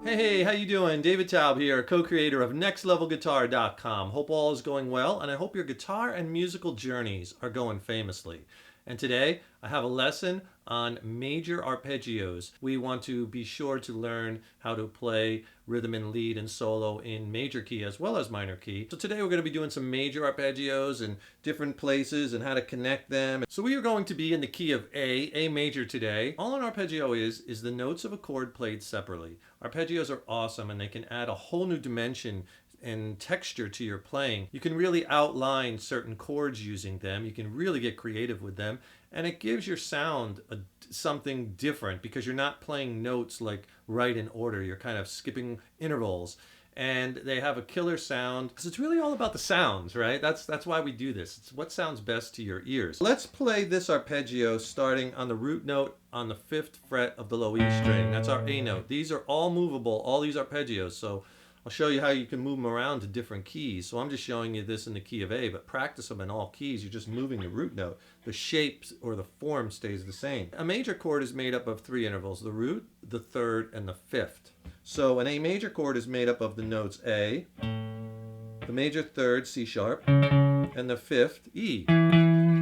Hey, how you doing? David Taub here, co-creator of nextlevelguitar.com. Hope all is going well, and I hope your guitar and musical journeys are going famously. And today, I have a lesson on major arpeggios. We want to be sure to learn how to play rhythm and lead and solo in major key as well as minor key. So today we're going to be doing some major arpeggios in different places and how to connect them. So we are going to be in the key of A major today. All an arpeggio is the notes of a chord played separately. Arpeggios are awesome and they can add a whole new dimension and texture to your playing. You can really outline certain chords using them. You can really get creative with them, and it gives your sound something different because you're not playing notes like right in order. You're kind of skipping intervals, and they have a killer sound because it's really all about the sounds, right? That's why we do this. It's what sounds best to your ears. Let's play this arpeggio starting on the root note on the 5th fret of the low E string. That's our A note. These are all movable, all these arpeggios, so I'll show you how you can move them around to different keys. So I'm just showing you this in the key of A, but practice them in all keys. You're just moving the root note. The shape or the form stays the same. A major chord is made up of 3 intervals: the root, the 3rd, and the 5th. So an A major chord is made up of the notes A, the major 3rd, C sharp, and the 5th, E.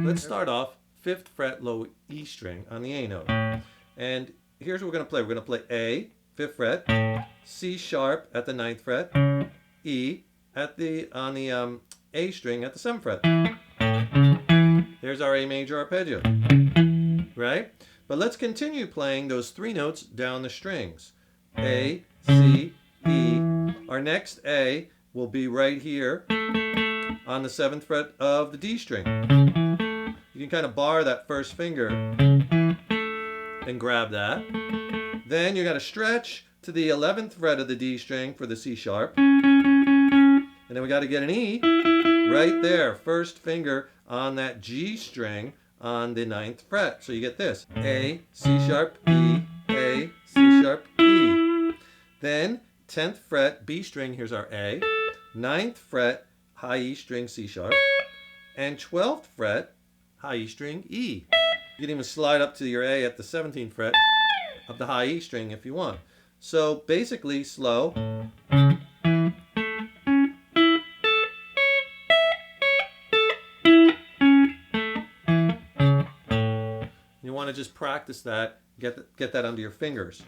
Let's start off 5th fret low E string on the A note. And here's what we're going to play. We're going to play A, 5th fret, C sharp at the 9th fret, E on the A string at the 7th fret. There's our A major arpeggio, right? But let's continue playing those 3 notes down the strings. A, C, E. Our next A will be right here on the 7th fret of the D string. You can kind of bar that first finger and grab that. Then you got to stretch to the 11th fret of the D string for the C sharp. And then we got to get an E right there, first finger on that G string on the 9th fret. So you get this: A, C sharp, E, A, C sharp, E. Then 10th fret B string, here's our A, 9th fret high E string C sharp, and 12th fret high E string E. You can even slide up to your A at the 17th fret of the high E string if you want. So basically slow. You want to just practice that, get that under your fingers.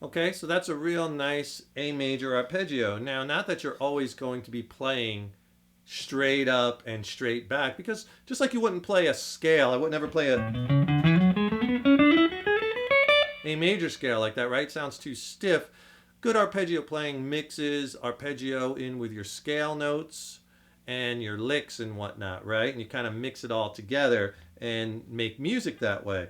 Okay, so that's a real nice A major arpeggio. Now, not that you're always going to be playing straight up and straight back, because just like you wouldn't play a scale, I would never play a major scale like that, right? Sounds too stiff. Good arpeggio playing mixes arpeggio in with your scale notes and your licks and whatnot, right? And you kind of mix it all together and make music that way.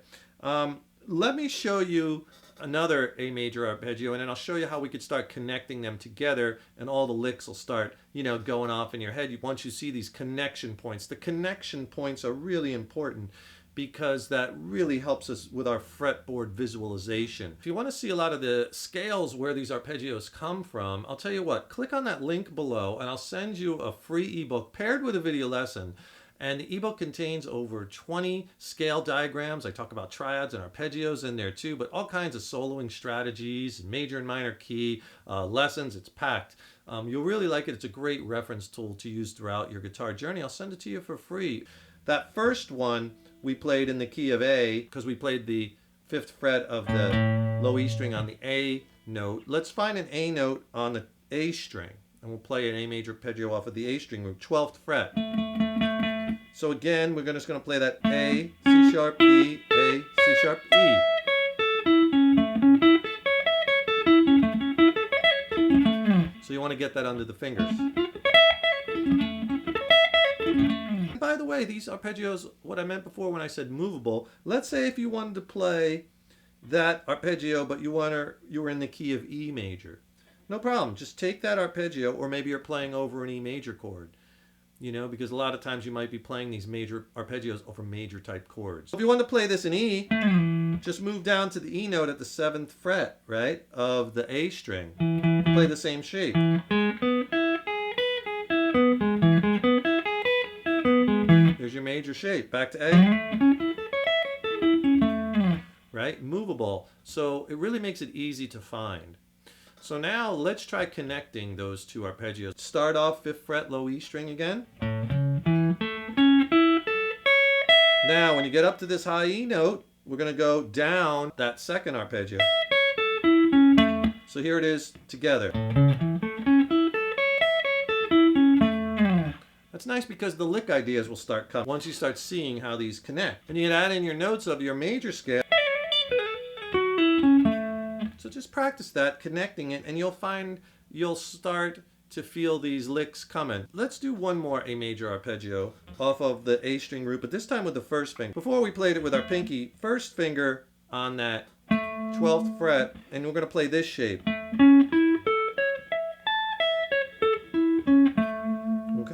Let me show you another A major arpeggio, and then I'll show you how we could start connecting them together, and all the licks will start, going off in your head once you see these connection points. The connection points are really important because that really helps us with our fretboard visualization. If you want to see a lot of the scales where these arpeggios come from, I'll tell you what, click on that link below and I'll send you a free ebook paired with a video lesson. And the ebook contains over 20 scale diagrams. I talk about triads and arpeggios in there too, but all kinds of soloing strategies, major and minor key lessons. It's packed. You'll really like it. It's a great reference tool to use throughout your guitar journey. I'll send it to you for free. That first one we played in the key of A because we played the 5th fret of the low E string on the A note. Let's find an A note on the A string, and we'll play an A major arpeggio off of the A string, 12th fret. So again, we're just going to play that A, C sharp, E, A, C sharp, E. So you want to get that under the fingers. By the way, these arpeggios, what I meant before when I said movable, let's say if you wanted to play that arpeggio, but you were in the key of E major. No problem. Just take that arpeggio, or maybe you're playing over an E major chord. Because a lot of times you might be playing these major arpeggios over major type chords. If you want to play this in E, just move down to the E note at the 7th fret, right, of the A string. Play the same shape. your shape. Back to A. Right? Movable. So it really makes it easy to find. So now let's try connecting those two arpeggios. Start off 5th fret, low E string again. Now when you get up to this high E note, we're going to go down that 2nd arpeggio. So here it is together. That's nice because the lick ideas will start coming once you start seeing how these connect. And you can add in your notes of your major scale. So just practice that, connecting it, and you'll find you'll start to feel these licks coming. Let's do one more A major arpeggio off of the A string root, but this time with the 1st finger. Before we played it with our pinky, 1st finger on that 12th fret, and we're going to play this shape.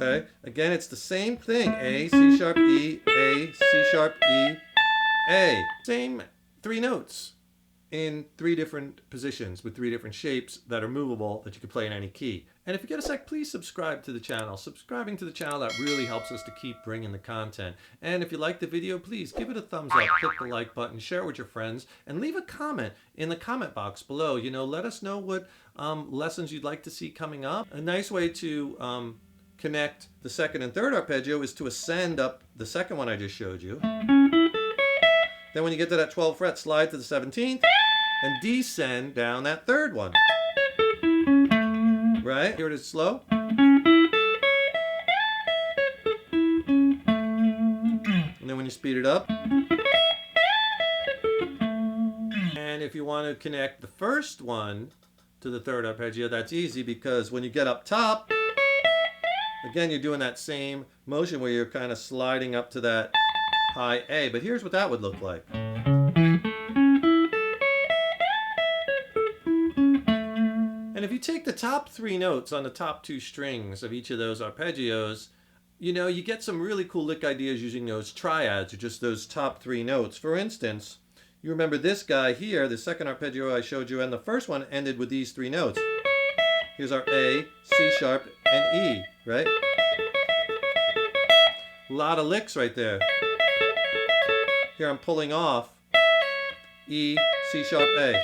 Okay, again it's the same thing. A, C sharp, E, A, C sharp, E, A. Same 3 notes in 3 different positions with 3 different shapes that are movable that you can play in any key. And if you get a sec, please subscribe to the channel. Subscribing to the channel, that really helps us to keep bringing the content. And if you like the video, please give it a thumbs up, click the like button, share it with your friends, and leave a comment in the comment box below. You know, let us know what lessons you'd like to see coming up. A nice way to connect the 2nd and 3rd arpeggio is to ascend up the 2nd one I just showed you. Then when you get to that 12th fret, slide to the 17th and descend down that 3rd one. Right? Here it is slow. And then when you speed it up. And if you want to connect the 1st one to the 3rd arpeggio, that's easy because when you get up top, again, you're doing that same motion where you're kind of sliding up to that high A. But here's what that would look like. And if you take the top 3 notes on the top 2 strings of each of those arpeggios, you know, you get some really cool lick ideas using those triads, or just those top 3 notes. For instance, you remember this guy here, the 2nd arpeggio I showed you, and the 1st one ended with these 3 notes. Here's our A, C sharp, and E, right? A lot of licks right there. Here I'm pulling off E, C sharp, A.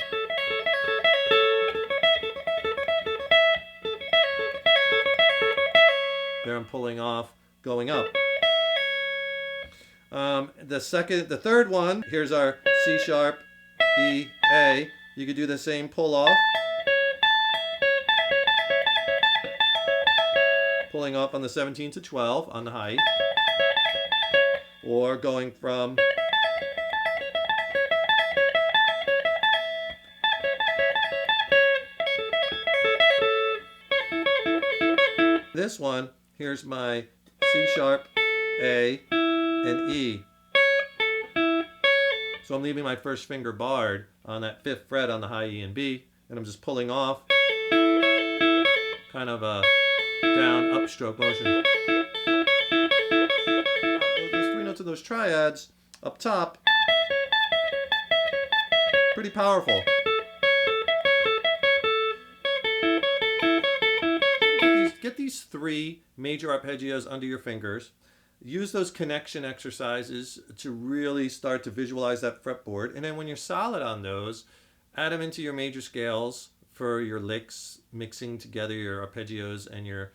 There I'm pulling off, going up. The 3rd one, here's our C sharp, E, A. You could do the same pull off. Pulling off on the 17 to 12 on the high E. Or going from this one, here's my C sharp, A, and E. So I'm leaving my 1st finger barred on that 5th fret on the high E and B, and I'm just pulling off kind of a down upstroke motion. Those 3 notes of those triads up top, pretty powerful. Get these 3 major arpeggios under your fingers. Use those connection exercises to really start to visualize that fretboard. And then when you're solid on those, add them into your major scales for your licks, mixing together your arpeggios and your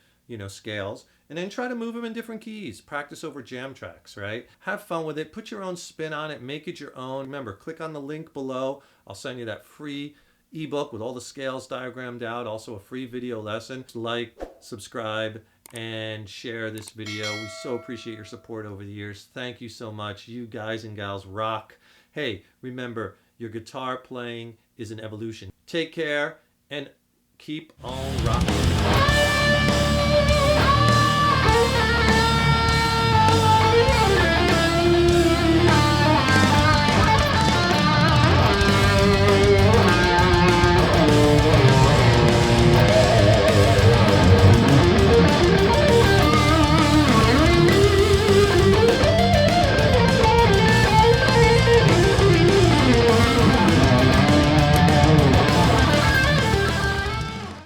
scales. And then try to move them in different keys. Practice over jam tracks, right? Have fun with it. Put your own spin on it. Make it your own. Remember, click on the link below. I'll send you that free ebook with all the scales diagrammed out. Also a free video lesson. Like, subscribe, and share this video. We so appreciate your support over the years. Thank you so much. You guys and gals rock. Hey, remember, your guitar playing is an evolution. Take care and keep on rocking.